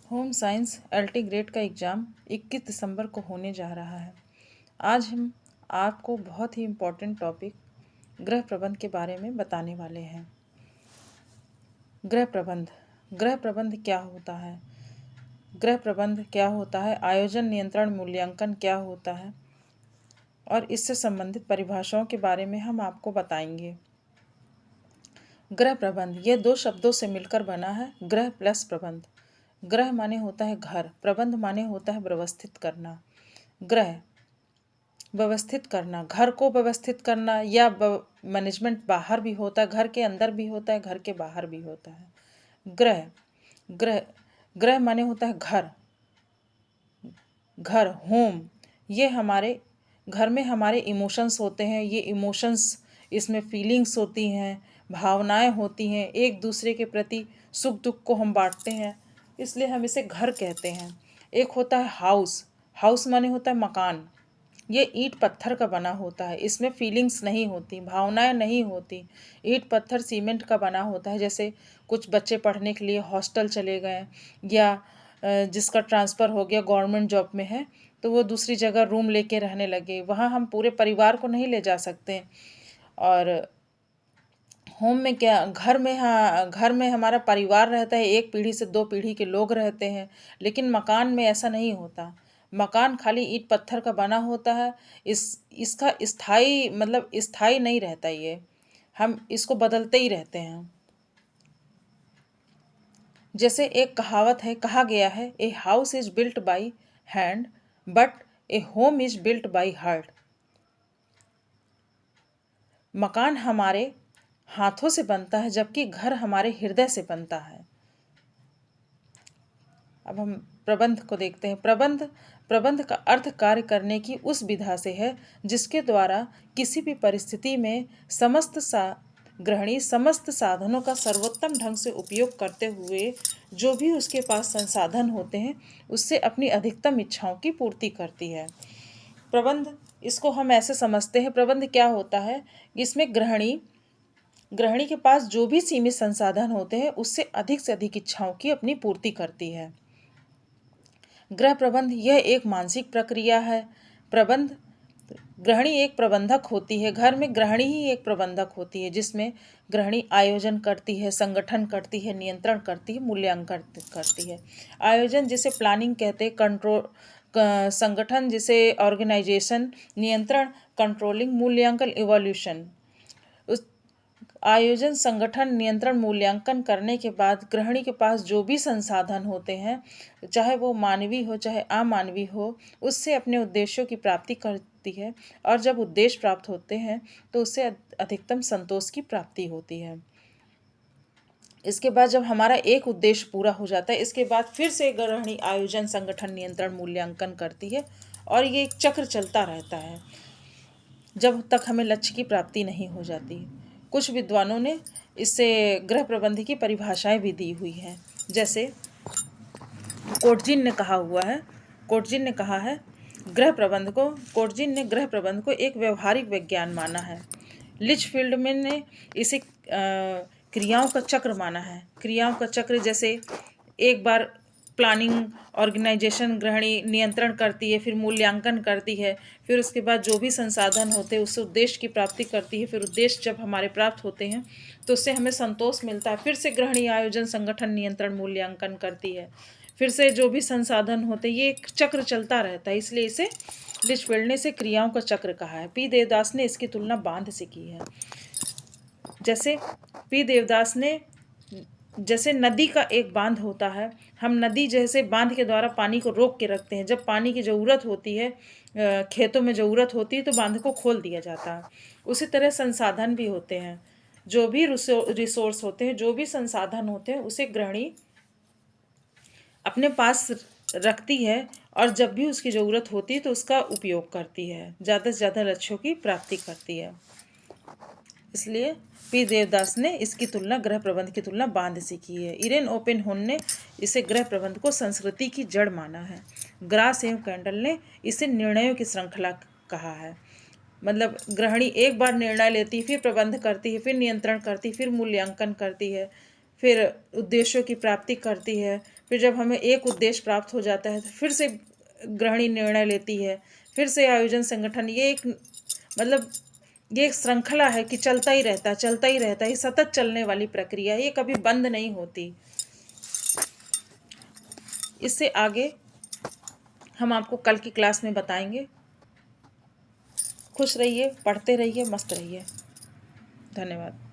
Home science LT grade का exam 21 दिसंबर को होने जा रहा है। आज हम आपको बहुत ही इम्पोर्टेंट टॉपिक गृह प्रबंध के बारे में बताने वाले हैं। गृह प्रबंध क्या होता है? गृह प्रबंध क्या होता है? आयोजन, नियंत्रण, मूल्यांकन क्या होता है? और इससे संबंधित परिभाषाओं के बारे में हम आपको बताएंगे। गृह प्रबंध ये दो शब्दों से मिलकर बना है, गृह प्लस प्रबंध। गृह माने होता है घर, प्रबंध माने होता है व्यवस्थित करना। गृह व्यवस्थित करना, घर को व्यवस्थित करना, या मैनेजमेंट बाहर भी होता है, घर के अंदर भी होता है, घर के बाहर भी होता है। गृह गृह गृह माने होता है घर, होम। ये हमारे घर में हमारे इमोशंस होते हैं। ये इमोशंस, इसमें फीलिंग्स होती हैं, भावनाएं होती हैं, एक दूसरे के प्रति सुख दुख को हम बांटते हैं, इसलिए हम इसे घर कहते हैं। एक होता है हाउस माने होता है मकान। ये ईंट पत्थर का बना होता है, इसमें फीलिंग्स नहीं होती, भावनाएं नहीं होती। ईंट पत्थर सीमेंट का बना होता है। जैसे कुछ बच्चे पढ़ने के लिए हॉस्टल चले गए, या जिसका ट्रांसफ़र हो गया, गवर्नमेंट जॉब में है, तो वो दूसरी जगह रूम लेके रहने लगे। वहाँ हम पूरे परिवार को नहीं ले जा सकते। और होम में क्या, घर में, हाँ, घर में हमारा परिवार रहता है, एक पीढ़ी से दो पीढ़ी के लोग रहते हैं। लेकिन मकान में ऐसा नहीं होता। मकान खाली ईंट पत्थर का बना होता है। इसका स्थायी मतलब स्थायी नहीं रहता। ये हम इसको बदलते ही रहते हैं। जैसे एक कहावत है, कहा गया है, a house is built by hand but A home is built by heart. मकान हमारे हाथों से बनता है, जबकि घर हमारे हृदय से बनता है। अब हम प्रबंध को देखते हैं। प्रबंध का अर्थ कार्य करने की उस विधा से है जिसके द्वारा किसी भी परिस्थिति में समस्त साधनों का सर्वोत्तम ढंग से उपयोग करते हुए जो भी उसके पास संसाधन होते हैं उससे अपनी अधिकतम इच्छाओं की पूर्ति करती है। प्रबंध, इसको हम ऐसे समझते हैं, प्रबंध क्या होता है? इसमें गृहिणी के पास जो भी सीमित संसाधन होते हैं उससे से अधिक इच्छाओं की अपनी पूर्ति करती है। गृह प्रबंध यह एक मानसिक प्रक्रिया है। प्रबंध गृहिणी एक प्रबंधक होती है। घर में गृहिणी ही एक प्रबंधक होती है, जिसमें गृहिणी आयोजन करती है, संगठन करती है, नियंत्रण करती है, मूल्यांकन करती है। आयोजन जिसे प्लानिंग कहते हैं, संगठन जिसे ऑर्गेनाइजेशन, नियंत्रण कंट्रोलिंग, मूल्यांकन इवोल्यूशन। उस आयोजन, संगठन, नियंत्रण, मूल्यांकन करने के बाद गृहिणी के पास जो भी संसाधन होते हैं, चाहे वो मानवीय हो चाहे अमानवीय हो, उससे अपने उद्देश्यों की प्राप्ति करती है। और जब उद्देश्य प्राप्त होते हैं तो उससे अधिकतम संतोष की प्राप्ति होती है। इसके बाद जब हमारा एक उद्देश्य पूरा हो जाता है, इसके बाद फिर से गृहिणी आयोजन, संगठन, नियंत्रण, मूल्यांकन करती है, और ये एक चक्र चलता रहता है जब तक हमें लक्ष्य की प्राप्ति नहीं हो जाती। कुछ विद्वानों ने इससे गृह प्रबंध की परिभाषाएं भी दी हुई हैं। जैसे कोटजिन ने कहा है कोटजिन ने गृह प्रबंध को एक व्यवहारिक विज्ञान माना है। लिचफील्ड में ने इसे क्रियाओं का चक्र माना है। क्रियाओं का चक्र, जैसे एक बार प्लानिंग, ऑर्गेनाइजेशन, गृहिणी नियंत्रण करती है, फिर मूल्यांकन करती है, फिर उसके बाद जो भी संसाधन होते हैं उससे उद्देश्य की प्राप्ति करती है। फिर उद्देश्य जब हमारे प्राप्त होते हैं तो उससे हमें संतोष मिलता है। फिर से गृहिणी आयोजन, संगठन, नियंत्रण, मूल्यांकन करती है, फिर से जो भी संसाधन होते हैं, ये एक चक्र चलता रहता है, इसलिए इसे लिचफील्ड ने इसे क्रियाओं का चक्र कहा है। पी देवदास ने इसकी तुलना बांध से की है। जैसे पी देवदास ने, जैसे नदी का एक बांध होता है, हम नदी जैसे बांध के द्वारा पानी को रोक के रखते हैं। जब पानी की ज़रूरत होती है, खेतों में ज़रूरत होती है, तो बांध को खोल दिया जाता है। उसी तरह संसाधन भी होते हैं, जो भी रिसोर्स होते हैं, जो भी संसाधन होते हैं, उसे गृहिणी अपने पास रखती है, और जब भी उसकी ज़रूरत होती है तो उसका उपयोग करती है, ज़्यादा से ज़्यादा लक्ष्यों की प्राप्ति करती है। इसलिए पी देवदास ने इसकी तुलना, गृह प्रबंध की तुलना बांध से की है। इरेन ओपेनहोन ने इसे गृह प्रबंध को संस्कृति की जड़ माना है। ग्रास एवं कैंडल ने इसे निर्णयों की श्रृंखला कहा है। मतलब गृहिणी एक बार निर्णय लेती, फिर प्रबंध करती है, फिर नियंत्रण करती, फिर मूल्यांकन करती है, फिर उद्देश्यों की प्राप्ति करती है। फिर जब हमें एक उद्देश्य प्राप्त हो जाता है तो फिर से गृहिणी निर्णय लेती है, फिर से आयोजन संगठन। ये एक मतलब ये एक श्रृंखला है कि चलता ही रहता है, चलता ही रहता है। ये सतत चलने वाली प्रक्रिया है, ये कभी बंद नहीं होती। इससे आगे हम आपको कल की क्लास में बताएंगे। खुश रहिए, पढ़ते रहिए, मस्त रहिए। धन्यवाद।